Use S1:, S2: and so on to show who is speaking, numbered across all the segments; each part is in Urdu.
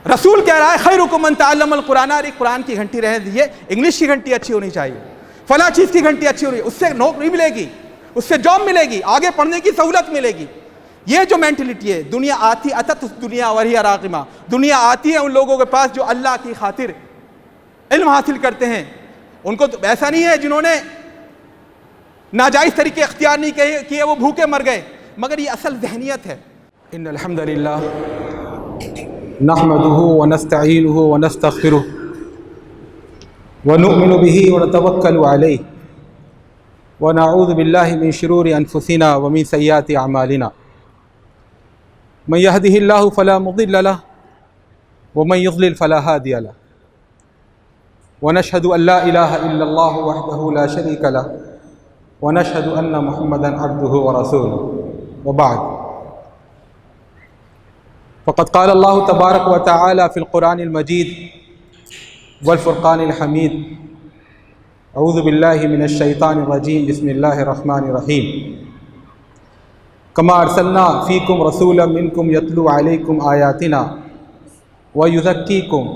S1: رسول کہہ رہا ہے خیرکم من تعلم القرآن، قرآن کی گھنٹی رہنے دیجیے، انگلش کی گھنٹی اچھی ہونی چاہیے، فلاں چیز کی گھنٹی اچھی ہونی چاہیے، اس سے نوکری ملے گی، اس سے جاب ملے گی، آگے پڑھنے کی سہولت ملے گی۔ یہ جو مینٹلٹی ہے، دنیا آتی اتت دنیا وہی راغمہ، دنیا آتی ہے ان لوگوں کے پاس جو اللہ کی خاطر علم حاصل کرتے ہیں، ان کو تو ایسا نہیں ہے جنہوں نے ناجائز طریقے اختیار نہیں کیے وہ بھوکے مر گئے، مگر یہ اصل ذہنیت ہے۔ ان الحمد للہ نحمده ونستعینه ونستغفره ونؤمن به ونتوکل علیہ ونعوذ باللہ من شرور انفسنا ومن سیئات اعمالنا، من يهده اللہ فلا مضل له ومن يضلل فلا هادی له، ونشهد ان لا الہ الا اللہ وحدہ لا شریک له، ونشهد ان محمدا عبده ورسوله، وبعد، فقد قال اللہ تبارک و تعالی فی القرآن المجید والفرقان الحمید، اعوذ باللہ من الشیطان الرجیم، بسم اللہ الرحمن الرحیم، کما ارسلنا فیکم رسولا منکم یتلو علیکم آیاتنا ویزکیکم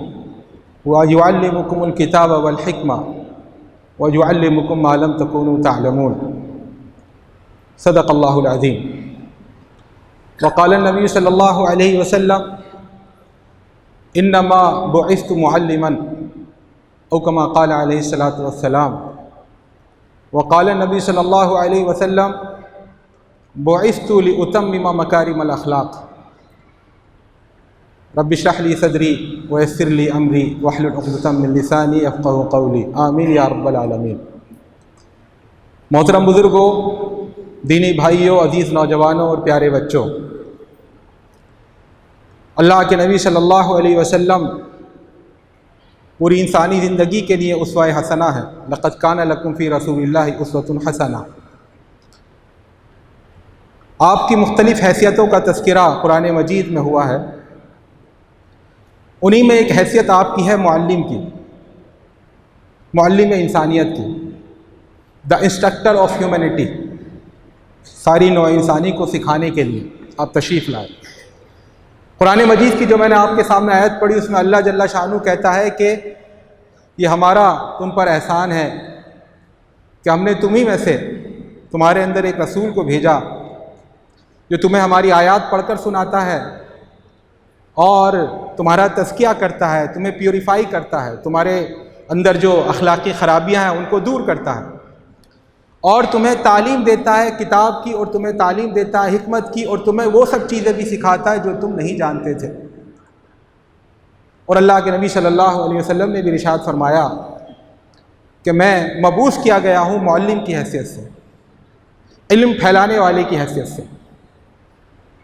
S1: ویعلمکم الکتاب والحکمہ ویعلمکم ما لم تکونوا تعلمون، صدق اللہ العظیم۔ وقال النبی صلی اللہ علیہ وسلم انما بعثت معلما، او کما قال علیہ الصلاۃ والسلام۔ وقال النبی صلی اللہ علیہ وسلم بعثت لأتمم مکارم الاخلاق، رب اشرح لی صدری ویسر لی امری واحلل عقدۃ من لسانی یفقہوا قولی، آمین یا رب العالمین۔ محترم بزرگوں، دینی بھائیوں، عزیز نوجوانوں اور پیارے بچوں، اللہ کے نبی صلی اللہ علیہ وسلم پوری انسانی زندگی کے لیے اسوہ حسنہ ہے۔ لقد کان لکم فی رسول اللہ اسوۃ حسنہ۔ آپ کی مختلف حیثیتوں کا تذکرہ قرآن مجید میں ہوا ہے، انہی میں ایک حیثیت آپ کی ہے معلم کی، معلم انسانیت کی، دا انسٹرکٹر آف ہیومینٹی، ساری نوع انسانی کو سکھانے کے لیے آپ تشریف لائے۔ قرآن مجید کی جو میں نے آپ کے سامنے آیت پڑھی، اس میں اللہ جل شانہ کہتا ہے کہ یہ ہمارا تم پر احسان ہے کہ ہم نے تمہیں میں سے تمہارے اندر ایک رسول کو بھیجا جو تمہیں ہماری آیات پڑھ کر سناتا ہے اور تمہارا تزکیہ کرتا ہے، تمہیں پیوریفائی کرتا ہے، تمہارے اندر جو اخلاقی خرابیاں ہیں ان کو دور کرتا ہے، اور تمہیں تعلیم دیتا ہے کتاب کی، اور تمہیں تعلیم دیتا ہے حکمت کی، اور تمہیں وہ سب چیزیں بھی سکھاتا ہے جو تم نہیں جانتے تھے۔ اور اللہ کے نبی صلی اللہ علیہ وسلم نے بھی ارشاد فرمایا کہ میں مبعوث کیا گیا ہوں معلم کی حیثیت سے، علم پھیلانے والے کی حیثیت سے۔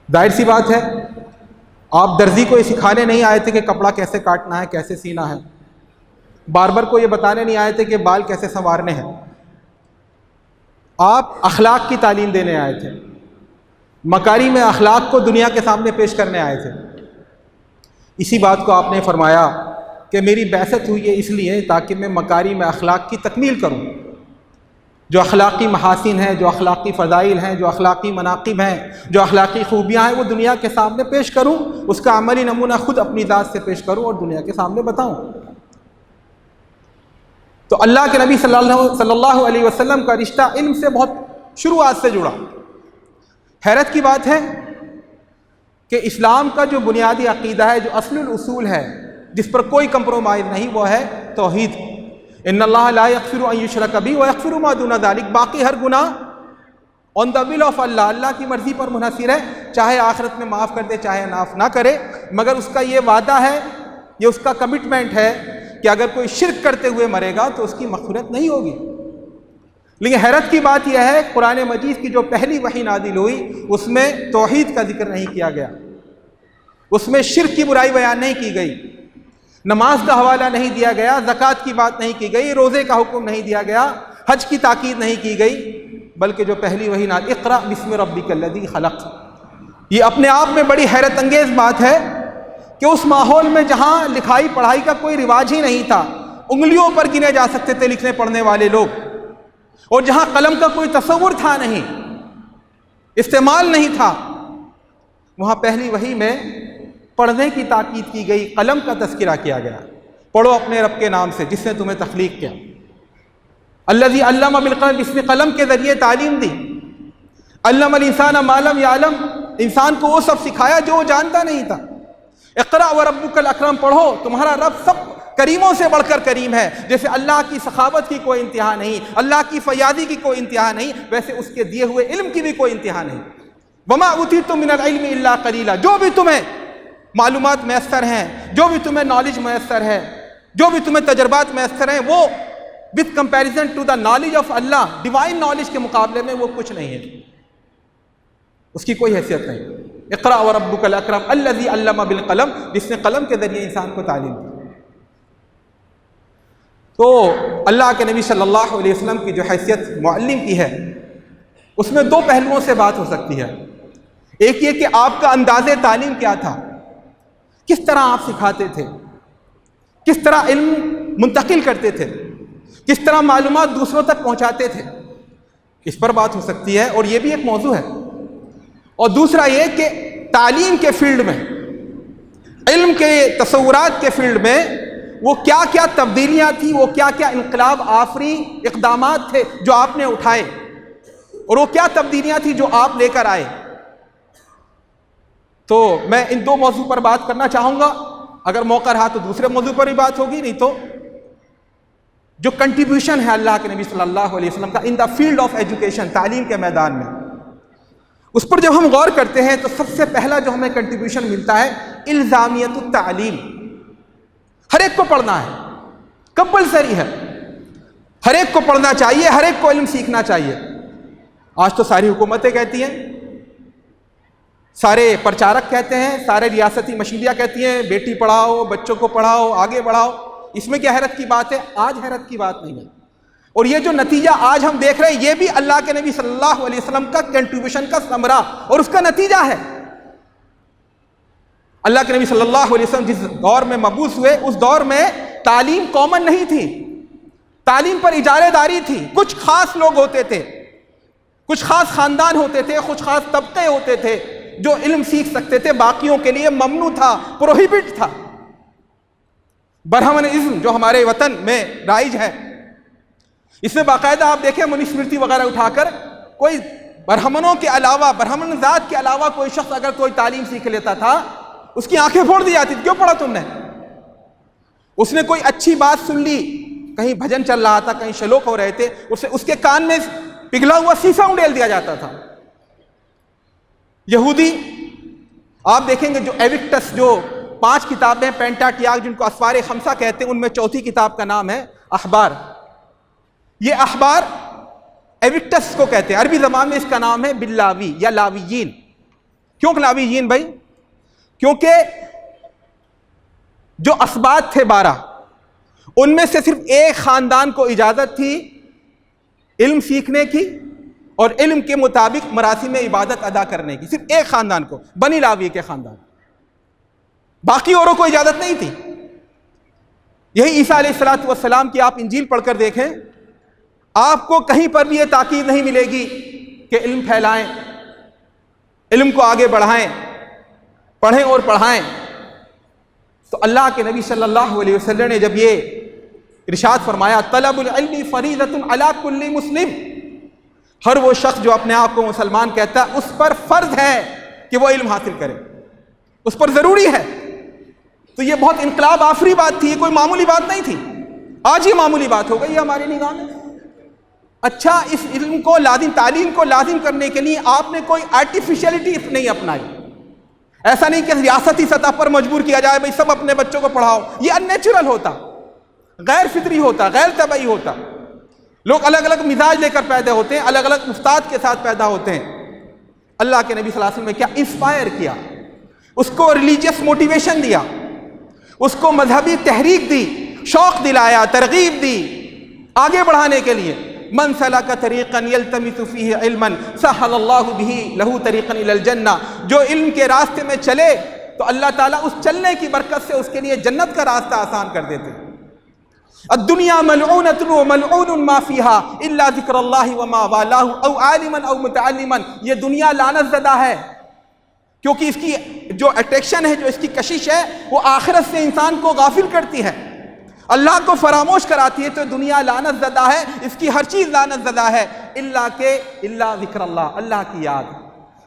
S1: ظاہر سی بات ہے، آپ درزی کو یہ سکھانے نہیں آئے تھے کہ کپڑا کیسے کاٹنا ہے، کیسے سینا ہے، باربر کو یہ بتانے نہیں آئے تھے کہ بال کیسے سنوارنے ہیں، آپ اخلاق کی تعلیم دینے آئے تھے، مکارم اخلاق کو دنیا کے سامنے پیش کرنے آئے تھے۔ اسی بات کو آپ نے فرمایا کہ میری بعثت ہوئی ہے اس لیے تاکہ میں مکارم اخلاق کی تکمیل کروں، جو اخلاقی محاسن ہیں، جو اخلاقی فضائل ہیں، جو اخلاقی مناقب ہیں، جو اخلاقی خوبیاں ہیں، وہ دنیا کے سامنے پیش کروں، اس کا عملی نمونہ خود اپنی ذات سے پیش کروں اور دنیا کے سامنے بتاؤں۔ تو اللہ کے نبی صلی اللہ علیہ وسلم کا رشتہ علم سے بہت شروعات سے جڑا۔ حیرت کی بات ہے کہ اسلام کا جو بنیادی عقیدہ ہے، جو اصل الاصول ہے، جس پر کوئی کمپرومائز نہیں، وہ ہے توحید۔ ان اللہ لا یغفر ان یشرک بہ ویغفر ما دون ذلک، باقی ہر گناہ آن دا ول آف اللہ، اللہ کی مرضی پر منحصر ہے، چاہے آخرت میں معاف کر دے چاہے معاف نہ کرے، مگر اس کا یہ وعدہ ہے، یہ اس کا کمٹمنٹ ہے کہ اگر کوئی شرک کرتے ہوئے مرے گا تو اس کی مغفرت نہیں ہوگی۔ لیکن حیرت کی بات یہ ہے، قرآن مجید کی جو پہلی وحی نازل ہوئی اس میں توحید کا ذکر نہیں کیا گیا، اس میں شرک کی برائی بیان نہیں کی گئی، نماز کا حوالہ نہیں دیا گیا، زکوٰۃ کی بات نہیں کی گئی، روزے کا حکم نہیں دیا گیا، حج کی تاکید نہیں کی گئی، بلکہ جو پہلی وحی نازل اقرأ بسم ربک الذی خلق، یہ اپنے آپ میں بڑی حیرت انگیز بات ہے کہ اس ماحول میں جہاں لکھائی پڑھائی کا کوئی رواج ہی نہیں تھا، انگلیوں پر گنے جا سکتے تھے لکھنے پڑھنے والے لوگ، اور جہاں قلم کا کوئی تصور تھا نہیں، استعمال نہیں تھا، وہاں پہلی وحی میں پڑھنے کی تاکید کی گئی، قلم کا تذکرہ کیا گیا۔ پڑھو اپنے رب کے نام سے جس نے تمہیں تخلیق کیا۔ الذی علم بالقلم، جس نے قلم کے ذریعے تعلیم دی۔ علم الانسان ما لم یعلم، انسان کو وہ سب سکھایا جو وہ جانتا نہیں تھا۔ اقرأ وربک الاکرم، پڑھو تمہارا رب سب کریموں سے بڑھ کر کریم ہے۔ جیسے اللہ کی سخاوت کی کوئی انتہا نہیں، اللہ کی فیاضی کی کوئی انتہا نہیں، ویسے اس کے دیے ہوئے علم کی بھی کوئی انتہا نہیں۔ وما اوتیتم من العلم الا قلیلا، جو بھی تمہیں معلومات میسر ہیں، جو بھی تمہیں نالج میسر ہے، جو بھی تمہیں تجربات میسر ہیں، وہ with comparison to the knowledge of اللہ، ڈیوائن نالج کے مقابلے میں وہ کچھ نہیں ہے، اس کی کوئی حیثیت نہیں۔ اقرأ وربک الاکرم الذی علم بالقلم، جس نے قلم کے ذریعے انسان کو تعلیم دی۔ تو اللہ کے نبی صلی اللہ علیہ وسلم کی جو حیثیت معلم کی ہے، اس میں دو پہلوؤں سے بات ہو سکتی ہے۔ ایک یہ کہ آپ کا انداز تعلیم کیا تھا، کس طرح آپ سکھاتے تھے، کس طرح علم منتقل کرتے تھے، کس طرح معلومات دوسروں تک پہنچاتے تھے، اس پر بات ہو سکتی ہے، اور یہ بھی ایک موضوع ہے۔ اور دوسرا یہ کہ تعلیم کے فیلڈ میں، علم کے تصورات کے فیلڈ میں وہ کیا کیا تبدیلیاں تھیں، وہ کیا کیا انقلاب آفری اقدامات تھے جو آپ نے اٹھائے، اور وہ کیا تبدیلیاں تھیں جو آپ لے کر آئے۔ تو میں ان دو موضوع پر بات کرنا چاہوں گا، اگر موقع رہا تو دوسرے موضوع پر ہی بات ہوگی، نہیں تو جو کنٹریبیوشن ہے اللہ کے نبی صلی اللہ علیہ وسلم کا ان دا فیلڈ آف ایجوکیشن، تعلیم کے میدان میں، اس پر جب ہم غور کرتے ہیں تو سب سے پہلا جو ہمیں کنٹریبیوشن ملتا ہے الزامیت التعلیم۔ ہر ایک کو پڑھنا ہے، کمپلسری ہے، ہر ایک کو پڑھنا چاہیے، ہر ایک کو علم سیکھنا چاہیے۔ آج تو ساری حکومتیں کہتی ہیں، سارے پرچارک کہتے ہیں، سارے ریاستی مشیریاں کہتی ہیں بیٹی پڑھاؤ، بچوں کو پڑھاؤ، آگے بڑھاؤ۔ اس میں کیا حیرت کی بات ہے؟ آج حیرت کی بات نہیں ہے۔ اور یہ جو نتیجہ آج ہم دیکھ رہے ہیں، یہ بھی اللہ کے نبی صلی اللہ علیہ وسلم کا کنٹریبیوشن کا ثمرہ اور اس کا نتیجہ ہے۔ اللہ کے نبی صلی اللہ علیہ وسلم جس دور میں مبعوث ہوئے، اس دور میں تعلیم کامن نہیں تھی، تعلیم پر اجارہ داری تھی۔ کچھ خاص لوگ ہوتے تھے، کچھ خاص خاندان ہوتے تھے، کچھ خاص طبقے ہوتے تھے جو علم سیکھ سکتے تھے، باقیوں کے لیے ممنوع تھا، پروہیبٹ تھا۔ برہمنزم جو ہمارے وطن میں رائج ہے، اس میں باقاعدہ آپ دیکھیں منسمرتی وغیرہ اٹھا کر، کوئی برہمنوں کے علاوہ، برہمن ذات کے علاوہ کوئی شخص اگر کوئی تعلیم سیکھ لیتا تھا، اس کی آنکھیں پھوڑ دی جاتی تھی، کیوں پڑھا تم نے؟ اس نے کوئی اچھی بات سن لی، کہیں بھجن چل رہا تھا، کہیں شلوک ہو رہے تھے، اس کے کان میں پگھلا ہوا سیسا انڈیل دیا جاتا تھا۔ یہودی آپ دیکھیں گے جو ایوکٹس، جو 5 کتابیں پینٹاٹیاک جن کو اسفار خمسہ کہتے ہیں، ان میں چوتھی کتاب کا نام ہے اخبار۔ یہ اخبار ایوکٹس کو کہتے ہیں، عربی زبان میں اس کا نام ہے باللاوی یا لاویین۔ کیوں لاویین بھائی؟ کیونکہ جو اسباط تھے 12، ان میں سے صرف ایک خاندان کو اجازت تھی علم سیکھنے کی اور علم کے مطابق مراسم عبادت ادا کرنے کی، صرف ایک خاندان کو، بنی لاوی کے خاندان، باقی اوروں کو اجازت نہیں تھی۔ یہی عیسیٰ علیہ السلام کی آپ انجیل پڑھ کر دیکھیں، آپ کو کہیں پر بھی یہ تاکید نہیں ملے گی کہ علم پھیلائیں، علم کو آگے بڑھائیں، پڑھیں اور پڑھائیں۔ تو اللہ کے نبی صلی اللہ علیہ وسلم نے جب یہ ارشاد فرمایا طلب العلم فریضۃ علی کل مسلم، ہر وہ شخص جو اپنے آپ کو مسلمان کہتا ہے اس پر فرض ہے کہ وہ علم حاصل کرے، اس پر ضروری ہے۔ تو یہ بہت انقلاب آفری بات تھی، یہ کوئی معمولی بات نہیں تھی۔ آج یہ معمولی بات ہو گئی ہماری نگاہ میں۔ اچھا، اس علم کو لازم، تعلیم کو لازم کرنے کے لیے آپ نے کوئی آرٹیفیشلٹی نہیں اپنائی۔ ایسا نہیں کہ ریاستی سطح پر مجبور کیا جائے بھئی سب اپنے بچوں کو پڑھاؤ، یہ ان نیچرل ہوتا، غیر فطری ہوتا، غیر طبعی ہوتا۔ لوگ الگ الگ مزاج لے کر پیدا ہوتے ہیں، الگ الگ استاد کے ساتھ پیدا ہوتے ہیں۔ اللہ کے نبی صلی اللہ علیہ وسلم نے کیا انسپائر کیا، اس کو ریلیجیس موٹیویشن دیا، اس کو مذہبی تحریک دی، شوق دلایا، ترغیب دی آگے بڑھانے کے لیے۔ من سلک طریقا یلتمس فیہ علما سہل اللہ بہ لہ طریقا الی الجنہ، جو علم کے راستے میں چلے تو اللہ تعالیٰ اس چلنے کی برکت سے اس کے لیے جنت کا راستہ آسان کر دیتے۔ الدنیا ملعونۃ وملعون ما فیہا الا ذکر اللہ وما والاہ او عالما او متعلما، یہ دنیا لعنت زدہ ہے، کیونکہ اس کی جو اٹریکشن ہے، جو اس کی کشش ہے، وہ آخرت سے انسان کو غافل کرتی ہے، اللہ کو فراموش کراتی ہے۔ تو دنیا لعنت زدہ ہے، اس کی ہر چیز لعنت زدہ ہے، الا ذکر اللہ، اللہ کی یاد،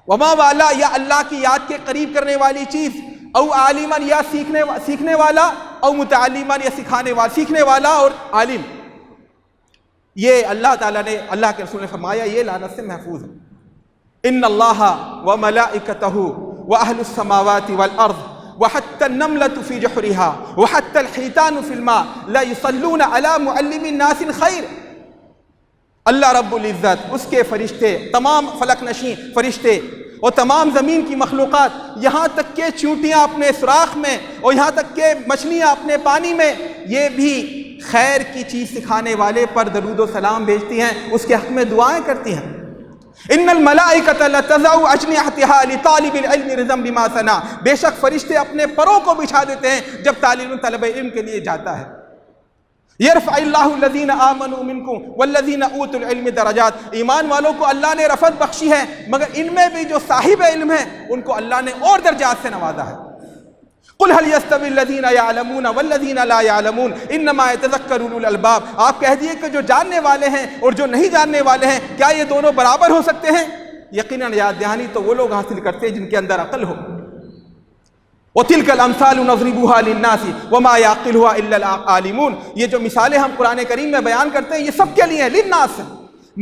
S1: وما والا، یا اللہ کی یاد کے قریب کرنے والی چیز، او عالمن، یا سیکھنے والا، او متعلمن، یا سیکھنے والا اور عالم۔ یہ اللہ تعالیٰ نے، اللہ کے رسول نے فرمایا یہ لعنت سے محفوظ ہے۔ ان اللہ وملائکتہ واہل السماوات والارض وحتى النملة في جحرها وحتى الحيتان في الماء لا يصلون على معلم الناس الخير۔ اللہ رب العزت، اس کے فرشتے، تمام فلک نشین فرشتے اور تمام زمین کی مخلوقات، یہاں تک کہ چونٹیاں اپنے سوراخ میں اور یہاں تک کہ مچھلیاں اپنے پانی میں، یہ بھی خیر کی چیز سکھانے والے پر درود و سلام بھیجتی ہیں، اس کے حق میں دعائیں کرتی ہیں۔ ان الملائکۃ لتضع اجنحتها لطالب العلم رضا بما صنع، بے شک فرشتے اپنے پروں کو بچھا دیتے ہیں جب طالب علم کے لیے جاتا ہے۔ یرفع اللہ الذین آمنوا منکم والذین اوتوا العلم درجات، ایمان والوں کو اللہ نے رفعت بخشی ہے، مگر ان میں بھی جو صاحب علم ہیں ان کو اللہ نے اور درجات سے نوازا ہے۔ قل هل يستوي الذين يعلمون والذين لا يعلمون انما يتذكر اولو الالباب، آپ کہہ دیے کہ جو جاننے والے ہیں اور جو نہیں جاننے والے ہیں، کیا یہ دونوں برابر ہو سکتے ہیں؟ یقیناً یاد دہانی تو وہ لوگ حاصل کرتے ہیں جن کے اندر عقل ہو۔ وَتِلْكَ الْأَمْثَالُ نَضْرِبُهَا لِلنَّاسِ وَمَا يَعْقِلُهَا إِلَّا الْعَالِمُونَ، یہ جو مثالیں ہم قرآن کریم میں بیان کرتے ہیں یہ سب کے لیے ہیں، للناس ہیں،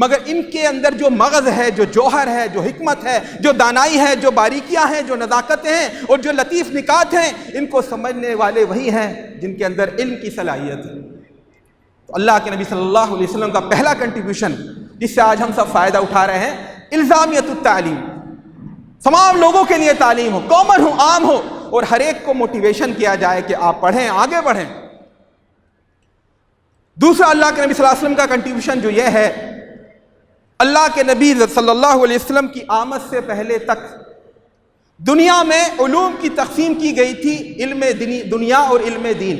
S1: مگر ان کے اندر جو مغز ہے، جو جوہر ہے، جو حکمت ہے، جو دانائی ہے، جو باریکیاں ہیں، جو نزاکتیں ہیں اور جو لطیف نکات ہیں، ان کو سمجھنے والے وہی ہیں جن کے اندر علم کی صلاحیت ہے۔ تو اللہ کے نبی صلی اللہ علیہ وسلم کا پہلا کنٹریبیوشن جس سے آج ہم سب فائدہ اٹھا رہے ہیں، الزامیت التعلیم، تمام لوگوں کے لیے تعلیم ہو، کامن ہو، عام ہو، اور ہر ایک کو موٹیویشن کیا جائے کہ آپ پڑھیں، آگے بڑھیں۔ دوسرا اللہ کے نبی صلی اللہ علیہ وسلم کا کنٹریبیوشن جو یہ ہے، اللہ کے نبی صلی اللہ علیہ وسلم کی آمد سے پہلے تک دنیا میں علوم کی تقسیم کی گئی تھی، علم دنیا اور علم دین۔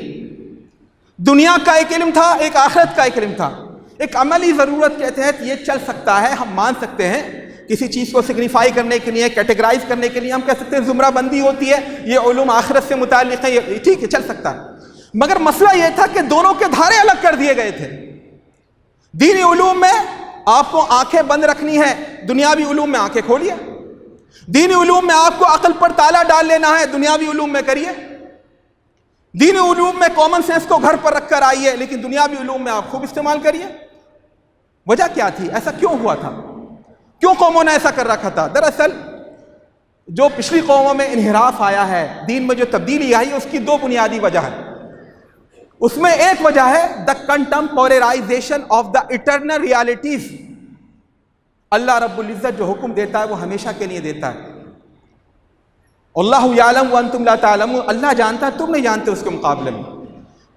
S1: دنیا کا ایک علم تھا، ایک آخرت کا ایک علم تھا۔ ایک عملی ضرورت کے تحت یہ چل سکتا ہے، ہم مان سکتے ہیں، کسی چیز کو سگنیفائی کرنے کے لیے، کیٹیگرائز کرنے کے لیے ہم کہہ سکتے ہیں زمرہ بندی ہوتی ہے، یہ علوم آخرت سے متعلق ہے، یہ ٹھیک ہے، چل سکتا ہے۔ مگر مسئلہ یہ تھا کہ دونوں کے دھارے الگ کر دیے گئے تھے۔ دینی علوم میں آپ کو آنکھیں بند رکھنی ہے، دنیاوی علوم میں آنکھیں کھولیے۔ دینی علوم میں آپ کو عقل پر تالا ڈال لینا ہے، دنیاوی علوم میں کریے۔ دینی علوم میں کامن سینس کو گھر پر رکھ کر آئیے، لیکن دنیاوی علوم میں آپ خوب استعمال کریے۔ وجہ کیا تھی؟ ایسا کیوں ہوا تھا؟ کیوں قوموں نے ایسا کر رکھا تھا؟ دراصل جو پچھلی قوموں میں انحراف آیا ہے، دین میں جو تبدیلی آئی ہے، اس کی دو بنیادی وجہ ہے۔ اس میں ایک وجہ ہے دا کنٹمپوریرائزیشن آف دا اٹرنل ریالٹیز۔ اللہ رب العزت جو حکم دیتا ہے وہ ہمیشہ کے لیے دیتا ہے۔ اللہ یعلم وانتم لا تعلمون، اللہ جانتا ہے تم نہیں جانتے اس کے مقابلے میں۔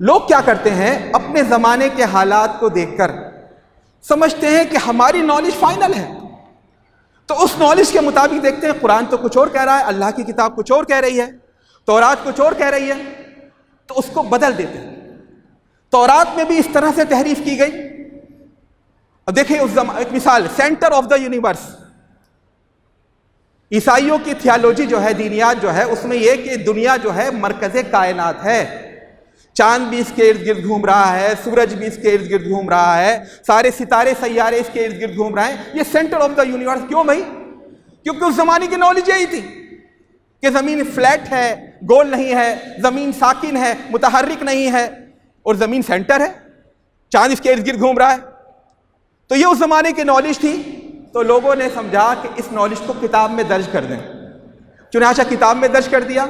S1: لوگ کیا کرتے ہیں، اپنے زمانے کے حالات کو دیکھ کر سمجھتے ہیں کہ ہماری نالج فائنل ہے، تو اس نالج کے مطابق دیکھتے ہیں قرآن تو کچھ اور کہہ رہا ہے، اللہ کی کتاب کچھ اور کہہ رہی ہے، تورات کچھ اور کہہ رہی ہے، تو اس کو بدل دیتے ہیں۔ تورات میں بھی اس طرح سے تحریف کی گئی۔ اب دیکھیں ایک مثال، سینٹر آف دا یونیورس، عیسائیوں کی تھیالوجی جو ہے، دینیات جو ہے، اس میں یہ کہ دنیا جو ہے مرکز کائنات ہے، چاند بھی اس کے ارد گرد گھوم رہا ہے، سورج بھی اس کے ارد گرد گھوم رہا ہے، سارے ستارے سیارے اس کے ارد گرد گھوم رہے ہیں، یہ سینٹر آف دا یونیورس۔ کیوں بھائی؟ کیونکہ اس زمانے کی نالج یہی تھی کہ زمین فلیٹ ہے، گول نہیں ہے، زمین ساکن ہے، متحرک نہیں ہے، اور زمین سینٹر ہے، چاند اس کے ارد گرد گھوم رہا ہے۔ تو یہ اس زمانے کی نالج تھی، تو لوگوں نے سمجھا کہ اس نالج کو کتاب میں درج کر دیں، چنانچہ کتاب میں درج کر دیا۔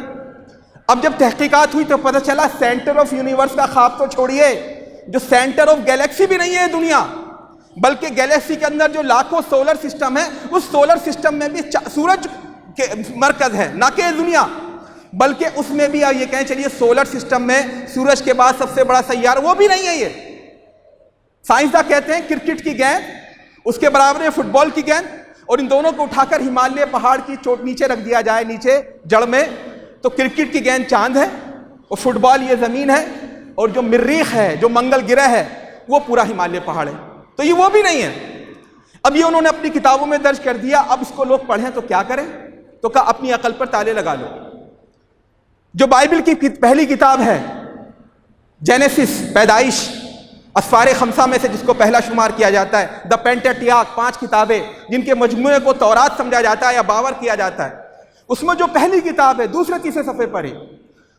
S1: اب جب تحقیقات ہوئی تو پتہ چلا سینٹر آف یونیورس کا خواب تو چھوڑیے، جو سینٹر آف گیلیکسی بھی نہیں ہے دنیا، بلکہ گیلیکسی کے اندر جو لاکھوں سولر سسٹم ہے، اس سولر سسٹم میں بھی سورج کے مرکز ہے، نہ کہ دنیا، بلکہ اس میں بھی یہ کہیں چلیے سولر سسٹم میں سورج کے بعد سب سے بڑا سیارہ وہ بھی نہیں ہے۔ یہ سائنسداں کہتے ہیں کرکٹ کی گیند اس کے برابر ہے فٹ بال کی گیند، اور ان دونوں کو اٹھا کر ہمالیہ پہاڑ کی چوٹ نیچے رکھ دیا جائے، نیچے جڑ میں، تو کرکٹ کی گیند چاند ہے اور فٹ بال یہ زمین ہے، اور جو مریخ ہے، جو منگل گرہ ہے، وہ پورا ہمالیہ پہاڑ ہے، تو یہ وہ بھی نہیں ہے۔ اب یہ انہوں نے اپنی کتابوں میں درج کر دیا، اب اس کو لوگ پڑھیں تو کیا کریں؟ تو کہا اپنی عقل پر تالے لگا لو۔ جو بائبل کی پہلی کتاب ہے جینیسس، پیدائش، اسفار خمسہ میں سے جس کو پہلا شمار کیا جاتا ہے، دا پینٹیٹیاک، 5 کتابیں جن کے مجموعے کو تورات سمجھا جاتا ہے یا باور کیا جاتا ہے، اس میں جو پہلی کتاب ہے دوسرے تیسرے صفحے پر ہی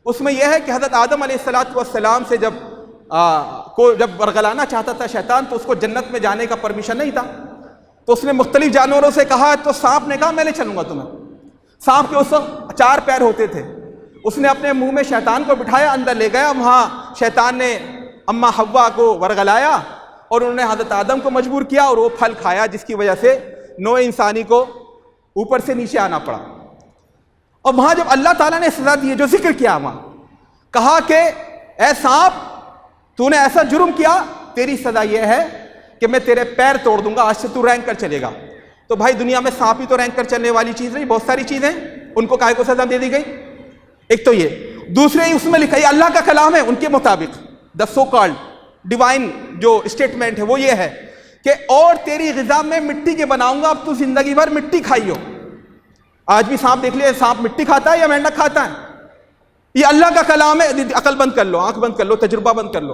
S1: اس میں یہ ہے کہ حضرت آدم علیہ السلام سے جب ورگلانا چاہتا تھا شیطان تو اس کو جنت میں جانے کا پرمیشن نہیں تھا، تو اس نے مختلف جانوروں سے کہا، تو سانپ نے کہا میں لے چلوں گا تمہیں۔ سانپ کے اس وقت 4 پیر ہوتے تھے، اس نے اپنے منہ میں شیطان کو بٹھایا، اندر لے گیا، وہاں شیطان نے اما حوا کو ورگلایا اور انہوں نے حضرت آدم کو مجبور کیا اور وہ پھل کھایا، جس کی وجہ سے نوع انسانی کو اوپر سے نیچے آنا پڑا۔ اور وہاں جب اللہ تعالیٰ نے سزا دی، جو ذکر کیا، وہاں کہا کہ اے سانپ تو نے ایسا جرم کیا، تیری سزا یہ ہے کہ میں تیرے پیر توڑ دوں گا، آج سے تو رینگ کر چلے گا۔ تو بھائی دنیا میں سانپ ہی تو رینگ کر چلنے والی چیز نہیں، بہت ساری چیزیں ان کو کاہے کو سزا دے دی گئی۔ ایک تو یہ، دوسرے اس میں لکھا، یہ اللہ کا کلام ہے، ان کے مطابق دا سو کالڈ ڈیوائن جو اسٹیٹمنٹ ہے وہ یہ ہے کہ اور تیری غذا میں مٹی کے بناؤں گا، اب تو زندگی بھر مٹی کھائی ہو۔ آج بھی سانپ دیکھ لیا، سانپ مٹی کھاتا ہے یا مینڈک کھاتا ہے؟ یہ اللہ کا کلام ہے، عقل بند کر لو، آنکھ بند کر لو، تجربہ بند کر لو۔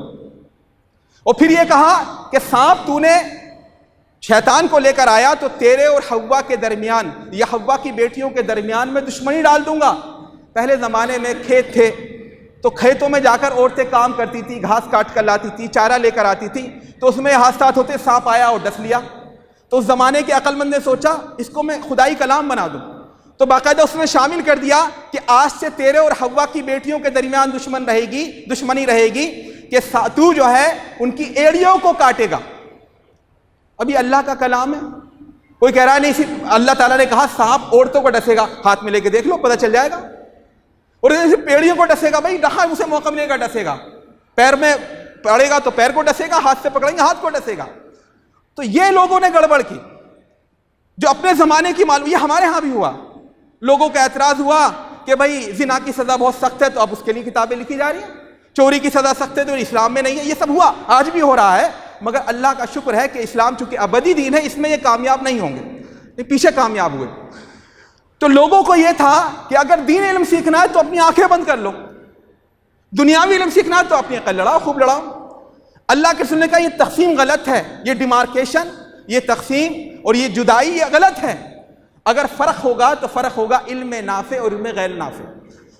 S1: اور پھر یہ کہا کہ سانپ تو نے شیطان کو لے کر آیا تو تیرے اور حوا کے درمیان یا حوا کی بیٹیوں کے درمیان میں دشمنی ڈال دوں گا۔ پہلے زمانے میں کھیت تھے تو کھیتوں میں جا کر عورتیں کام کرتی تھی، گھاس کاٹ کر لاتی تھی، چارہ لے کر آتی تھی، تو اس میں حادثات ہوتے، سانپ آیا اور ڈس لیا۔ تو اس زمانے کے عقل مند نے سوچا اس کو میں خدائی کلام بنا دوں، تو باقاعدہ اس نے شامل کر دیا کہ آج سے تیرے اور حوا کی بیٹیوں کے درمیان دشمنی رہے گی کہ تو جو ہے ان کی ایڑیوں کو کاٹے گا۔ اب یہ اللہ کا کلام ہے، کوئی کہہ رہا ہے نہیں، صرف اللہ تعالیٰ نے کہا سانپ عورتوں کو ڈسے گا، ہاتھ میں لے کے دیکھ لو پتہ چل جائے گا، اور صرف پیڑیوں کو ڈسے گا، بھائی رہا اسے موقع ملے گا ڈسے گا، پیر میں پڑے گا تو پیر کو ڈسے گا، ہاتھ سے پکڑیں گے ہاتھ کو ڈسے گا۔ تو یہ لوگوں نے گڑبڑ کی جو اپنے زمانے کی معلوم، یہ ہمارے ہاں بھی ہوا، لوگوں کا اعتراض ہوا کہ بھائی زنا کی سزا بہت سخت ہے تو اب اس کے لیے کتابیں لکھی جا رہی ہیں، چوری کی سزا سخت ہے تو اسلام میں نہیں ہے، یہ سب ہوا، آج بھی ہو رہا ہے، مگر اللہ کا شکر ہے کہ اسلام چونکہ ابدی دین ہے، اس میں یہ کامیاب نہیں ہوں گے، پیچھے کامیاب ہوئے۔ تو لوگوں کو یہ تھا کہ اگر دین علم سیکھنا ہے تو اپنی آنکھیں بند کر لو، دنیاوی علم سیکھنا ہے تو اپنی عقل لڑاؤ، خوب لڑاؤ۔ اللہ کے رسول نے کہا یہ تقسیم غلط ہے، یہ ڈیمارکیشن، یہ تقسیم اور یہ جدائی یہ غلط ہے، اگر فرق ہوگا تو فرق ہوگا علم نافع اور علم غیر نافع۔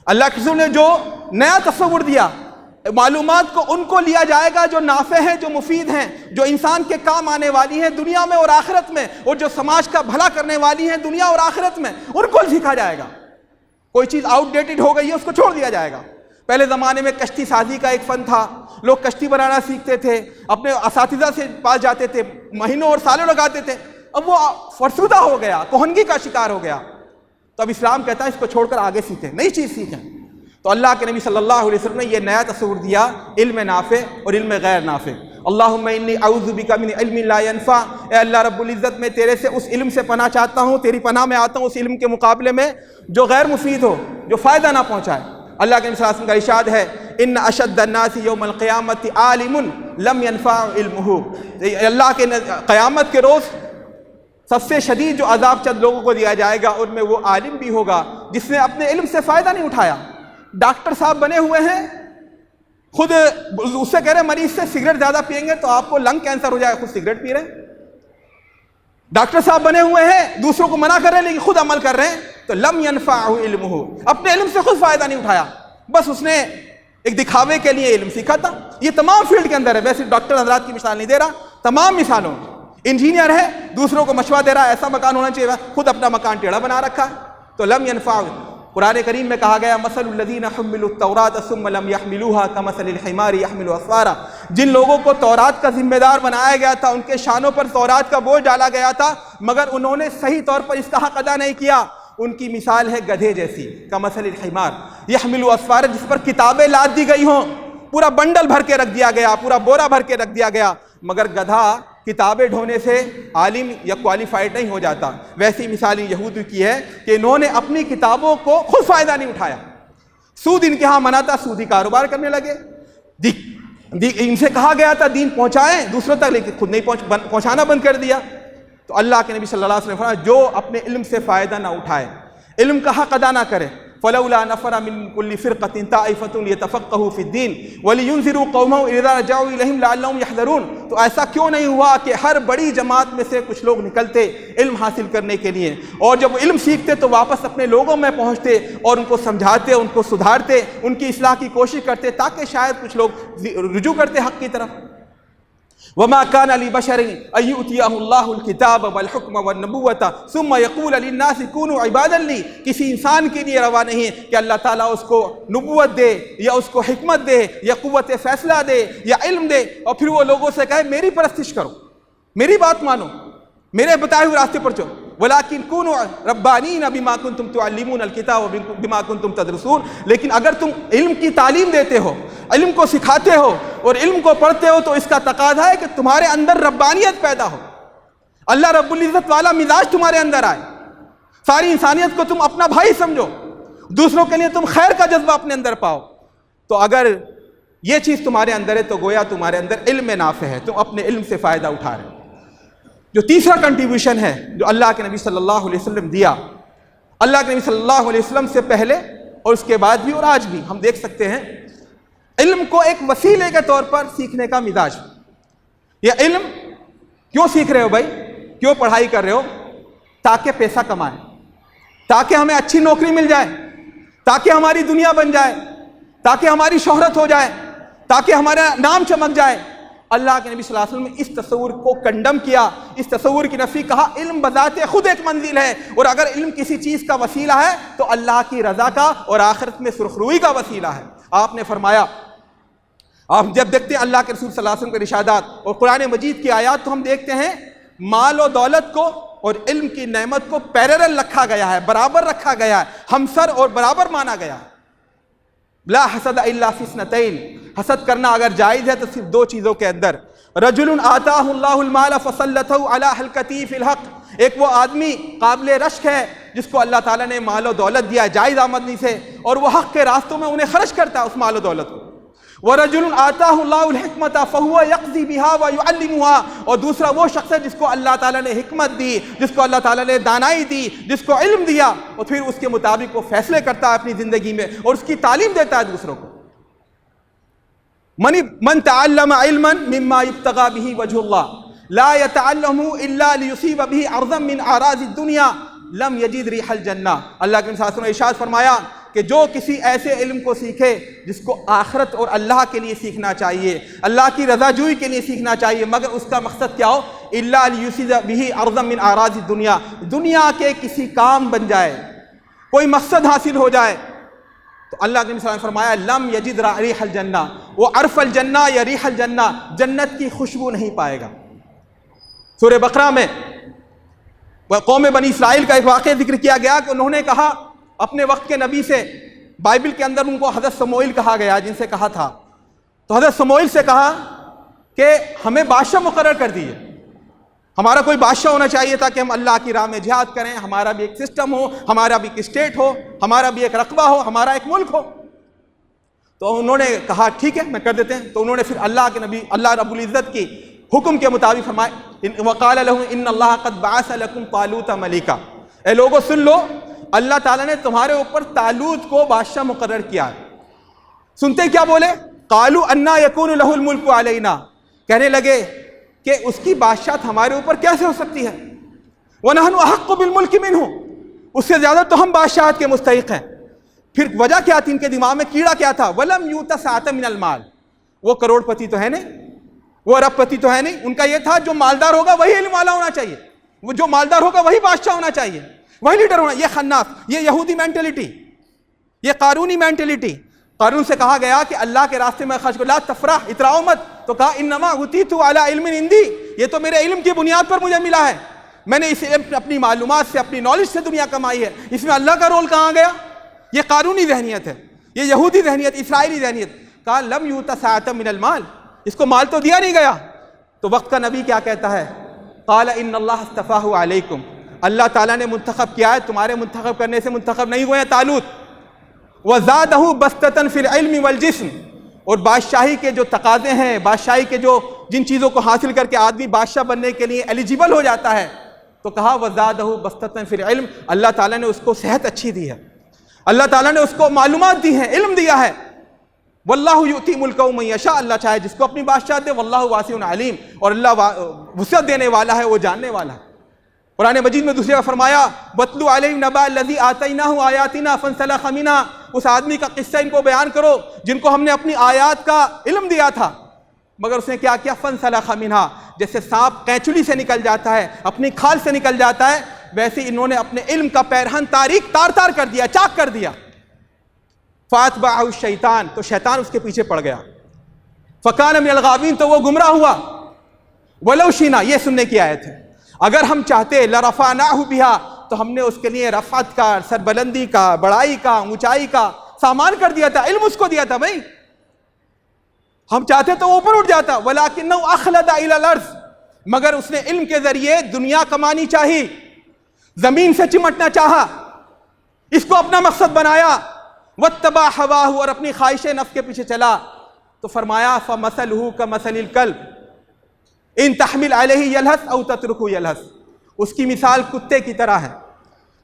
S1: اللہ کے رسول نے جو نیا تصور دیا، معلومات کو ان کو لیا جائے گا جو نافع ہیں، جو مفید ہیں، جو انسان کے کام آنے والی ہیں دنیا میں اور آخرت میں، اور جو سماج کا بھلا کرنے والی ہیں دنیا اور آخرت میں، ان کو سیکھا جائے گا۔ کوئی چیز آؤٹ ڈیٹڈ ہو گئی ہے اس کو چھوڑ دیا جائے گا۔ پہلے زمانے میں کشتی سازی کا ایک فن تھا، لوگ کشتی بنانا سیکھتے تھے، اپنے اساتذہ سے پاس جاتے تھے، مہینوں اور سالوں لگاتے تھے، اب وہ فرسودہ ہو گیا، کہنگی کا شکار ہو گیا۔ تو اب اسلام کہتا ہے اس کو چھوڑ کر آگے سیکھیں، نئی چیز سیکھیں۔ تو اللہ کے نبی صلی اللہ علیہ وسلم نے یہ نیا تصور دیا، علم نافع اور علم غیر نافع۔ اللہم انی اعوذ بک من علم لا ینفع، اے اللہ رب العزت میں تیرے سے اس علم سے پناہ چاہتا ہوں، تیری پناہ میں آتا ہوں اس علم کے مقابلے میں جو غیر مفید ہو، جو فائدہ نہ پہنچائے۔ اللہ کے نبی صلی اللہ علیہ وسلم کا ارشاد ہے ان اشد الناس یوم القیامت عالم لم ینفع علمہ، اللہ کے قیامت کے روز سب سے شدید جو عذاب چند لوگوں کو دیا جائے گا ان میں وہ عالم بھی ہوگا جس نے اپنے علم سے فائدہ نہیں اٹھایا۔ ڈاکٹر صاحب بنے ہوئے ہیں، خود اس سے کہہ رہے ہیں مریض سے سگریٹ زیادہ پئیں گے تو آپ کو لنگ کینسر ہو جائے، خود سگریٹ پی رہے ہیں۔ ڈاکٹر صاحب بنے ہوئے ہیں، دوسروں کو منع کر رہے ہیں لیکن خود عمل کر رہے ہیں، تو لم ينفعہ علمہ، اپنے علم سے خود فائدہ نہیں اٹھایا، بس اس نے ایک دکھاوے کے لیے علم سیکھا تھا۔ یہ تمام فیلڈ کے اندر ہے، ویسے ڈاکٹر حضرات کی مثال نہیں دے رہا، تمام مثالوں۔ انجینئر ہے، دوسروں کو مشورہ دے رہا ہے ایسا مکان ہونا چاہیے، خود اپنا مکان ٹیڑھا بنا رکھا ہے، تو لم ينفعہ۔ قرآن کریم میں کہا گیا مثل الذین حملوا التوراۃ ثم لم يحملوها كمثل الحمار يحمل اسفارا، جن لوگوں کو تورات کا ذمہ دار بنایا گیا تھا، ان کے شانوں پر تورات کا بوجھ ڈالا گیا تھا مگر انہوں نے صحیح طور پر اس کا حق ادا نہیں کیا، ان کی مثال ہے گدھے جیسی، کمثل الحمار يحمل اسفارا، جس پر کتابیں لاد دی گئی ہوں، پورا بنڈل بھر کے رکھ دیا گیا، پورا بورا بھر کے رکھ دیا گیا، مگر گدھا کتابیں ڈھونے سے عالم یا کوالیفائڈ نہیں ہو جاتا۔ ویسی مثال یہود کی ہے کہ انہوں نے اپنی کتابوں کو خود فائدہ نہیں اٹھایا، سود ان کے ہاں منع تھا، سودی کاروبار کرنے لگے، ان سے کہا گیا تھا دین پہنچائیں دوسروں تک لیکن خود نہیں پہنچانا بند کر دیا۔ تو اللہ کے نبی صلی اللہ علیہ وسلم فرمایا جو اپنے علم سے فائدہ نہ اٹھائے، علم کا حق ادا نہ کرے. فلولا نفر من كل فرقة طائفة ليتفقهوا في الدين ولينذروا قومهم اذا رجعوا اليهم لعلهم يحذرون. تو ایسا کیوں نہیں ہوا کہ ہر بڑی جماعت میں سے کچھ لوگ نکلتے علم حاصل کرنے کے لیے، اور جب علم سیکھتے تو واپس اپنے لوگوں میں پہنچتے اور ان کو سمجھاتے، ان کو سدھارتے، ان کی اصلاح کی کوشش کرتے، تاکہ شاید کچھ لوگ رجوع کرتے حق کی طرف. وما كان لبشر ان يؤتيه الله الكتاب والحكم والنبوة ثم يقول للناس كونوا عبادا لي. کسی انسان کے لیے روا نہیں کہ اللہ تعالیٰ اس کو نبوت دے یا اس کو حکمت دے یا قوت فیصلہ دے یا علم دے اور پھر وہ لوگوں سے کہے میری پرستش کرو، میری بات مانو، میرے بتائے ہوئے راستے پر چلو. ولكن كونوا ربانين بما كنتم تعلمون الكتاب وبما كنتم تدرسون. لیکن اگر تم علم کی تعلیم دیتے ہو، علم کو سکھاتے ہو اور علم کو پڑھتے ہو تو اس کا تقاضا ہے کہ تمہارے اندر ربانیت پیدا ہو، اللہ رب العزت والا مزاج تمہارے اندر آئے، ساری انسانیت کو تم اپنا بھائی سمجھو، دوسروں کے لیے تم خیر کا جذبہ اپنے اندر پاؤ. تو اگر یہ چیز تمہارے اندر ہے تو گویا تمہارے اندر علم نافع ہے، تم اپنے علم سے فائدہ اٹھا رہے ہو. جو تیسرا کنٹریبیوشن ہے جو اللہ کے نبی صلی اللہ علیہ وسلم دیا، اللہ کے نبی صلی اللہ علیہ وسلم سے پہلے اور اس کے بعد بھی اور آج بھی ہم دیکھ سکتے ہیں، علم کو ایک وسیلے کے طور پر سیکھنے کا مزاج. یہ علم کیوں سیکھ رہے ہو بھائی، کیوں پڑھائی کر رہے ہو؟ تاکہ پیسہ کمائیں، تاکہ ہمیں اچھی نوکری مل جائے، تاکہ ہماری دنیا بن جائے، تاکہ ہماری شہرت ہو جائے، تاکہ ہمارا نام چمک جائے. اللہ کے نبی صلی اللہ علیہ وسلم نے اس تصور کو کنڈم کیا، اس تصور کی نفی، کہا علم بذات خود ایک منزل ہے، اور اگر علم کسی چیز کا وسیلہ ہے تو اللہ کی رضا کا اور آخرت میں سرخروئی کا وسیلہ ہے. آپ نے فرمایا، آپ جب دیکھتے ہیں اللہ کے رسول صلی اللہ علیہ وسلم کے ارشادات اور قرآن مجید کی آیات تو ہم دیکھتے ہیں مال و دولت کو اور علم کی نعمت کو پیرلل رکھا گیا ہے، برابر رکھا گیا ہے، ہمسر اور برابر مانا گیا ہے. لا حسد الا فی اثنتین، حسد کرنا اگر جائز ہے تو صرف دو چیزوں کے اندر. رجل آتاہ اللہ المال فسلطہ علی حلقتہ فی الحق، ایک وہ آدمی قابل رشک ہے جس کو اللہ تعالیٰ نے مال و دولت دیا جائز آمدنی سے اور وہ حق کے راستوں میں انہیں خرچ کرتا ہے اس مال و دولت کو. وَرَجُلٌ آتَاهُ اللَّهُ الْحِكْمَةَ فَهُوَ يَقْضِي بِهَا وَيُعَلِّمُهَا، اور دوسرا وہ شخص ہے جس کو اللہ تعالیٰ نے حکمت دی، جس کو اللہ تعالیٰ نے دانائی دی، جس کو علم دیا، اور پھر اس کے مطابق وہ فیصلے کرتا ہے اپنی زندگی میں اور اس کی تعلیم دیتا ہے دوسروں کو. من تعلم علما مما يبتغى به وجه الله لا يتعلمه الا ليصيب به عرضا من اعراض الدنيا لم يجد ريح الجنة. اللہ کے رسول نے ارشاد فرمایا کہ جو کسی ایسے علم کو سیکھے جس کو آخرت اور اللہ کے لیے سیکھنا چاہیے، اللہ کی رضا جوئی کے لیے سیکھنا چاہیے، مگر اس کا مقصد کیا ہو؟ الا ليصيب به عرضا من اعراض الدنيا، دنیا کے کسی کام بن جائے، کوئی مقصد حاصل ہو جائے، تو اللہ کے نبی نے فرمایا لم یجد ریح الجنہ، وہ عرف الجنہ یا ریح الجنہ، جنت کی خوشبو نہیں پائے گا. سورہ بقرہ میں قوم بنی اسرائیل کا ایک واقعہ ذکر کیا گیا کہ انہوں نے کہا اپنے وقت کے نبی سے، بائبل کے اندر ان کو حضرت سموئیل کہا گیا جن سے کہا تھا، تو حضرت سموئیل سے کہا کہ ہمیں بادشاہ مقرر کر دیجیے، ہمارا کوئی بادشاہ ہونا چاہیے تاکہ ہم اللہ کی راہ میں جہاد کریں، ہمارا بھی ایک سسٹم ہو، ہمارا بھی ایک اسٹیٹ ہو، ہمارا بھی ایک رقبہ ہو، ہمارا ایک ملک ہو. تو انہوں نے کہا ٹھیک ہے میں کر دیتے ہیں. تو انہوں نے پھر اللہ کے نبی اللہ رب العزت کی حکم کے مطابق فرمائے وقال لهم ان اللہ قد بعث لكم طالوت ملکا، اے لوگوں سن لو، اللہ تعالیٰ نے تمہارے اوپر طالوت کو بادشاہ مقرر کیا ہے. سنتے کیا بولے؟ قالوا انا يكون له الملك علينا، کہنے لگے کہ اس کی بادشاہت ہمارے اوپر کیسے ہو سکتی ہے؟ وَنَحْنُ أَحَقُّ بِالْمُلْكِ مِنْهُ، اس سے زیادہ تو ہم بادشاہت کے مستحق ہیں. پھر وجہ کیا تھی؟ ان کے دماغ میں کیڑا کیا تھا؟ وَلَمْ يُؤْتَ سَعَةً مِنَ الْمَالِ، وہ کروڑ پتی تو ہے نہیں، وہ ارب پتی تو ہے نہیں. ان کا یہ تھا جو مالدار ہوگا وہی علم والا ہونا چاہیے، وہ جو مالدار ہوگا وہی بادشاہ ہونا چاہیے، وہی لیڈر ہونا. یہ خناس، یہ یہودی مینٹلٹی، یہ قارونی مینٹلٹی. قارون سے کہا گیا کہ اللہ کے راستے میں خرچ کرو، لا تفرح، اتراؤ مت، تو کہا انما اوتیت علی علم عندی، یہ تو میرے علم کی بنیاد پر مجھے ملا ہے، میں نے اس علم اپنی معلومات سے اپنی نالج سے دنیا کمائی ہے، اس میں اللہ کا رول کہاں گیا؟ یہ قارونی ذہنیت ہے، یہ یہودی ذہنیت، اسرائیلی ذہنیت. کہا لم یؤت ساعۃ من المال، اس کو مال تو دیا نہیں گیا. تو وقت کا نبی کیا کہتا ہے؟ قال ان اللہ اصطفاہ علیکم، اللہ تعالیٰ نے منتخب کیا ہے، تمہارے منتخب کرنے سے منتخب نہیں ہوئے ہیں طالوت. وَزَادَهُ بَسْطَةً فِي الْعِلْمِ وَالْجِسْمِ، اور بادشاہی کے جو تقاضے ہیں، بادشاہی کے جو جن چیزوں کو حاصل کر کے آدمی بادشاہ بننے کے لیے ایلیجیبل ہو جاتا ہے، تو کہا وزادہ بسطۃ فی العلم، اللہ تعالیٰ نے اس کو صحت اچھی دی ہے، اللہ تعالیٰ نے اس کو معلومات دی ہیں، علم دیا ہے۔ واللہ یؤتی ملکہ من یشاء، اللہ چاہے جس کو اپنی بادشاہ دے، واللہ واسع علیم، اور اللہ وسعت دینے والا ہے، وہ جاننے والا ہے۔ قرآن مجید میں دوسری جگہ فرمایا وَاتْلُ عَلَيْهِمْ نَبَأَ الَّذِي آتَيْنَاهُ آيَاتِنَا فَانْسَلَخَ مِنْهَا، اس آدمی کا قصہ ان کو بیان کرو جن کو ہم نے اپنی آیات کا علم دیا تھا، مگر اس نے کیا کیا؟ فَانْسَلَخَ مِنْهَا، جیسے سانپ قینچلی سے نکل جاتا ہے، اپنی کھال سے نکل جاتا ہے، ویسے انہوں نے اپنے علم کا پیرہن تاریک تار تار کر دیا، چاک کر دیا۔ فَأَتْبَعَهُ الشَّيْطَانُ، تو شیطان اس کے پیچھے پڑ گیا۔ فَكَانَ مِنَ الْغَاوِينَ، تو وہ گمراہ ہوا۔ وَلَوْ شِئْنَا، یہ سننے کی آیت ہے، اگر ہم چاہتے لَرَفَعْنَاهُ بِهَا، تو ہم نے اس کے لیے رفعت کا، سربلندی کا، بڑائی کا، اونچائی کا سامان کر دیا تھا، علم اس کو دیا تھا بھائی، ہم چاہتے تو وہ اوپر اٹھ جاتا۔ وَلَكِنَّهُ أَخْلَدَ إِلَى الْأَرْضِ، مگر اس نے علم کے ذریعے دنیا کمانی چاہی، زمین سے چمٹنا چاہا، اس کو اپنا مقصد بنایا۔ وَاتَّبَعَ هَوَاهُ، اور اپنی خواہش نفس کے پیچھے چلا۔ تو فرمایا فَمَثَلُهُ كَمَثَلِ الْكَلْبِ ان تحمل علیہ یلہث او تترکہ یلہث، اس کی مثال کتے کی طرح ہے،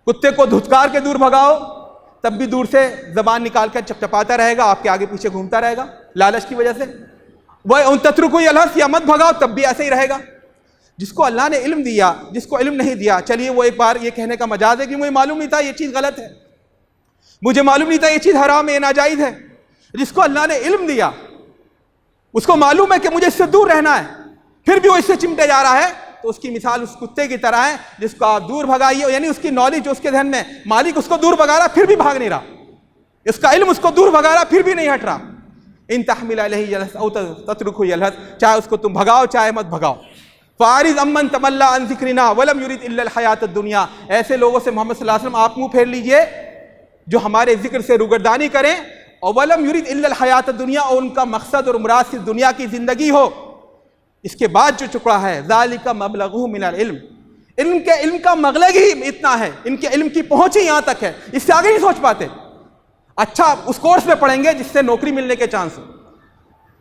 S1: کتے کو دھتکار کے دور بھگاؤ تب بھی دور سے زبان نکال کر چپچپاتا رہے گا، آپ کے آگے پیچھے گھومتا رہے گا لالچ کی وجہ سے۔ وہ ان تترکہ یلہث، یا مت بھگاؤ تب بھی ایسے ہی رہے گا۔ جس کو اللہ نے علم دیا، جس کو علم نہیں دیا، چلیے وہ ایک بار یہ کہنے کا مجاز ہے کہ مجھے معلوم نہیں تھا یہ چیز غلط ہے، مجھے معلوم نہیں تھا یہ چیز حرام ہے، یہ ناجائز ہے۔ جس کو اللہ نے علم دیا، اس کو معلوم ہے کہ مجھے اس سے دور رہنا ہے، پھر بھی وہ اس سے چمٹے جا رہا ہے، تو اس کی مثال اس کتے کی طرح ہے جس کو آپ دور بھگائیے، یعنی اس کی نالج جو اس کے ذہن میں، مالک اس کو دور بھگا رہا پھر بھی بھاگ نہیں رہا، اس کا علم اس کو دور بھگا رہا پھر بھی نہیں ہٹ رہا۔ ان تحمل علیہ یلہث او تترکہ یلہث، چاہے اس کو تم بھگاؤ چاہے مت بھگاؤ۔ فَأَعْرِضْ عَمَّنْ تَوَلَّىٰ عَنْ ذِكْرِنَا وَلَمْ يُرِدْ إِلَّا الْحَيَاةَ الدُّنْيَا، ایسے لوگوں سے محمد صلی اللہ علیہ وسلم آپ منہ پھیر لیجئے جو ہمارے ذکر سے روگردانی کریں، اور وَلَمْ يُرِدْ إِلَّا الْحَيَاةَ الدُّنْيَا، اور ان کا مقصد اور مراد صرف دنیا کی زندگی ہو۔ اس کے بعد جو ٹکڑا ہے ذَلِكَ مَبْلَغُهُ مِنَ الْعِلْمِ، علم کا مبلغ ہی اتنا ہے، ان کے علم کی پہنچ ہی یہاں تک ہے، اس سے آگے نہیں سوچ پاتے۔ اچھا اس کورس میں پڑھیں گے جس سے نوکری ملنے کے چانس ہو۔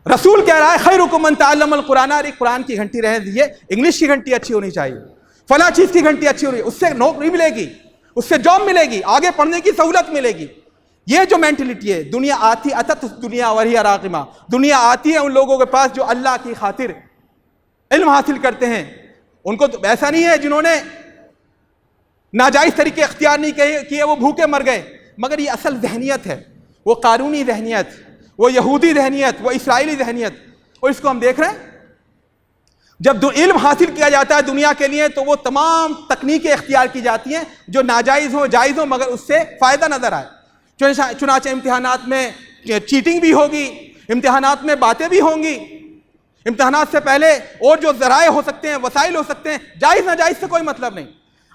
S1: رسول کہہ رہا ہے خیرکم من تعلم القرآن، ارے قرآن کی گھنٹی رہنے دیجیے، انگلش کی گھنٹی اچھی ہونی چاہیے، فلاں چیز کی گھنٹی اچھی ہونی، اس سے نوکری ملے گی، اس سے جاب ملے گی، آگے پڑھنے کی سہولت ملے گی۔ یہ جو مینٹلٹی ہے، دنیا آتی اتت دنیا وہی راغمہ، دنیا آتی ہے ان لوگوں کے پاس جو اللہ کی خاطر علم حاصل کرتے ہیں، ان کو تو ایسا نہیں ہے جنہوں نے ناجائز طریقے اختیار نہیں کیے وہ بھوکے مر گئے، مگر یہ اصل ذہنیت ہے، وہ قارونی ذہنیت، وہ یہودی ذہنیت، وہ اسرائیلی ذہنیت، اور اس کو ہم دیکھ رہے ہیں۔ جب علم حاصل کیا جاتا ہے دنیا کے لیے تو وہ تمام تکنیکیں اختیار کی جاتی ہیں جو ناجائز ہوں جائز ہوں، مگر اس سے فائدہ نظر آئے۔ چنانچہ امتحانات میں چیٹنگ بھی ہوگی، امتحانات میں باتیں بھی ہوں گی، امتحانات سے پہلے اور جو ذرائع ہو سکتے ہیں، وسائل ہو سکتے ہیں، جائز ناجائز سے کوئی مطلب نہیں۔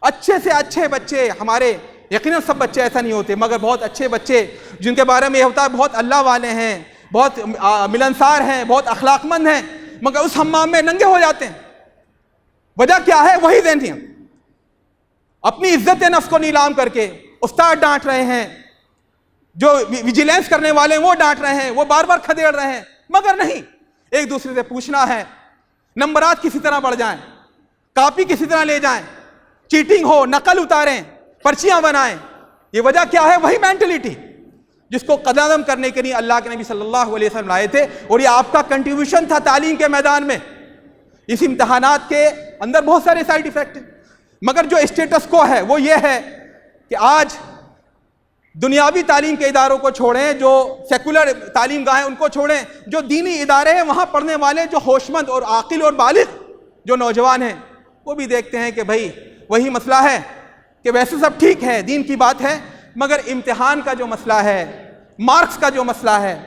S1: اچھے سے اچھے بچے ہمارے، یقیناً سب بچے ایسا نہیں ہوتے، مگر بہت اچھے بچے جن کے بارے میں یہ ہوتا ہے بہت اللہ والے ہیں، بہت ملنسار ہیں، بہت اخلاق مند ہیں، مگر اس حمام میں ننگے ہو جاتے ہیں۔ وجہ کیا ہے؟ وہی ذہنیت، اپنی عزت نفس کو نیلام کر کے استاد ڈانٹ رہے ہیں، جو ویجیلنس کرنے والے ہیں وہ ڈانٹ رہے ہیں، وہ بار بار کھدیڑ رہے ہیں، مگر نہیں، ایک دوسرے سے پوچھنا ہے، نمبرات کسی طرح بڑھ جائیں، کاپی کسی طرح لے جائیں، چیٹنگ ہو، نقل اتاریں، پرچیاں بنائیں۔ یہ وجہ کیا ہے؟ وہی مینٹلٹی جس کو قدم کرنے کے لیے اللہ کے نبی صلی اللہ علیہ وسلم لائے تھے، اور یہ آپ کا کنٹریبیوشن تھا تعلیم کے میدان میں۔ اس امتحانات کے اندر بہت سارے سائیڈ ایفیکٹ ہیں، مگر جو اسٹیٹس کو ہے وہ یہ ہے کہ آج دنیاوی تعلیم کے اداروں کو چھوڑیں، جو سیکولر تعلیم گاہیں ان کو چھوڑیں، جو دینی ادارے ہیں وہاں پڑھنے والے جو ہوش مند اور عاقل اور بالغ جو نوجوان ہیں وہ بھی دیکھتے ہیں کہ بھائی وہی مسئلہ ہے کہ ویسے سب ٹھیک ہے، دین کی بات ہے، مگر امتحان کا جو مسئلہ ہے، مارکس کا جو مسئلہ ہے،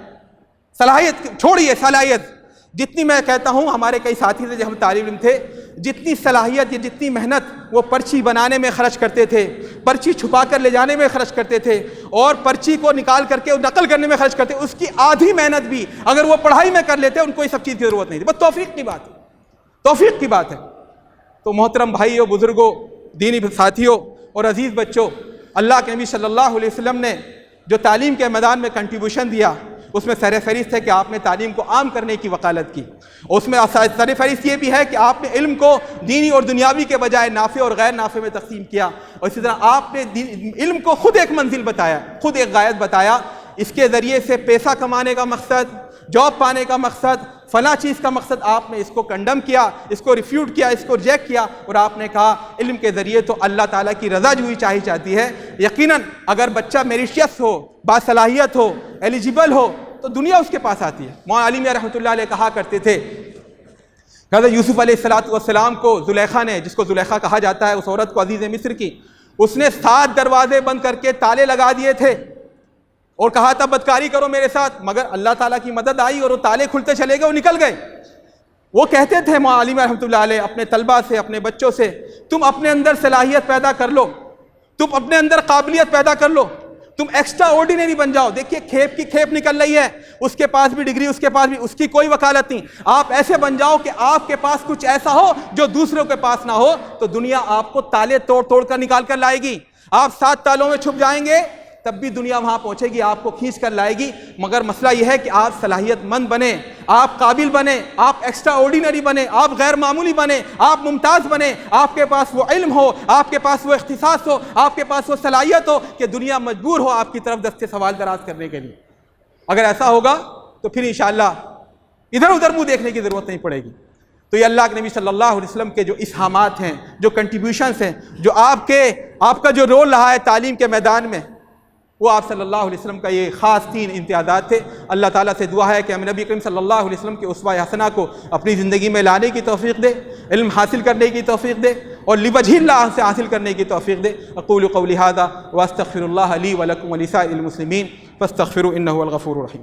S1: صلاحیت چھوڑیے، صلاحیت جتنی، میں کہتا ہوں ہمارے کئی ساتھی تھے جب ہم طالب علم تھے، جتنی صلاحیت یا جتنی محنت وہ پرچی بنانے میں خرچ کرتے تھے، پرچی چھپا کر لے جانے میں خرچ کرتے تھے، اور پرچی کو نکال کر کے نقل کرنے میں خرچ کرتے، اس کی آدھی محنت بھی اگر وہ پڑھائی میں کر لیتے ان کو یہ سب چیز کی ضرورت نہیں تھی۔ بس توفیق کی بات ہے، توفیق کی بات ہے۔ تو محترم بھائیوں، بزرگوں، دینی ساتھیوں اور عزیز بچوں، اللہ کے نبی صلی اللہ علیہ وسلم نے جو تعلیم کے میدان میں کنٹریبیوشن دیا، اس میں سر فہرست ہے کہ آپ نے تعلیم کو عام کرنے کی وکالت کی، اس میں سر فہرست یہ بھی ہے کہ آپ نے علم کو دینی اور دنیاوی کے بجائے نافع اور غیر نافع میں تقسیم کیا، اور اسی طرح آپ نے علم کو خود ایک منزل بتایا، خود ایک غایت بتایا، اس کے ذریعے سے پیسہ کمانے کا مقصد، جاب پانے کا مقصد، فلاں چیز کا مقصد، آپ نے اس کو کنڈم کیا، اس کو ریفیوٹ کیا، اس کو ریجیکٹ کیا، اور آپ نے کہا علم کے ذریعے تو اللہ تعالیٰ کی رضا جوئی چاہی جاتی ہے۔ یقیناً اگر بچہ میریشیس ہو، باصلاحیت ہو، ایلیجیبل ہو تو دنیا اس کے پاس آتی ہے۔ مولانا علی میاں رحمۃ اللہ علیہ کہا کرتے تھے، حضرت یوسف علیہ السلام کو زلیخا نے، جس کو زلیخا کہا جاتا ہے، اس عورت کو عزیز مصر کی، اس نے 7 دروازے بند کر کے تالے لگا دیے تھے اور کہا تھا بدکاری کرو میرے ساتھ، مگر اللہ تعالیٰ کی مدد آئی اور وہ تالے کھلتے چلے گئے، وہ نکل گئے۔ وہ کہتے تھے مولانا علی رحمۃ اللہ علیہ اپنے طلبہ سے، اپنے بچوں سے، تم اپنے اندر صلاحیت پیدا کر لو، تم اپنے اندر قابلیت پیدا کر لو، تم ایکسٹرا آرڈینری بن جاؤ۔ دیکھیے کھیپ کی کھیپ نکل رہی ہے، اس کے پاس بھی ڈگری، اس کے پاس بھی، اس کی کوئی وکالت نہیں۔ آپ ایسے بن جاؤ کہ آپ کے پاس کچھ ایسا ہو جو دوسروں کے پاس نہ ہو، تو دنیا آپ کو تالے توڑ توڑ کر نکال کر لائے گی۔ آپ 7 تالوں میں چھپ جائیں گے تب بھی دنیا وہاں پہنچے گی، آپ کو کھینچ کر لائے گی۔ مگر مسئلہ یہ ہے کہ آپ صلاحیت مند بنیں، آپ قابل بنیں، آپ ایکسٹرا آرڈینری بنیں، آپ غیر معمولی بنیں، آپ ممتاز بنیں، آپ کے پاس وہ علم ہو، آپ کے پاس وہ اختصاص ہو، آپ کے پاس وہ صلاحیت ہو کہ دنیا مجبور ہو آپ کی طرف دستے سوال دراز کرنے کے لیے۔ اگر ایسا ہوگا تو پھر انشاءاللہ ادھر ادھر منہ دیکھنے کی ضرورت نہیں پڑے گی۔ تو یہ اللہ کے نبی صلی اللہ علیہ وسلم کے جو اسہامات ہیں، جو کنٹریبیوشنس ہیں، جو آپ کا جو رول رہا ہے تعلیم کے میدان میں، وہ آپ صلی اللہ علیہ وسلم کا یہ خاص 3 امتیازات تھے۔ اللہ تعالیٰ سے دعا ہے کہ ہم نبی کریم صلی اللہ علیہ وسلم کے اسوہ حسنہ کو اپنی زندگی میں لانے کی توفیق دے، علم حاصل کرنے کی توفیق دے، اور لوجہ اللہ سے حاصل کرنے کی توفیق دے۔ اقول قولی ھذا واستغفر اللہ لی ولکم ولسائر المسلمین فاستغفروا انہ هو الغفور الرحیم۔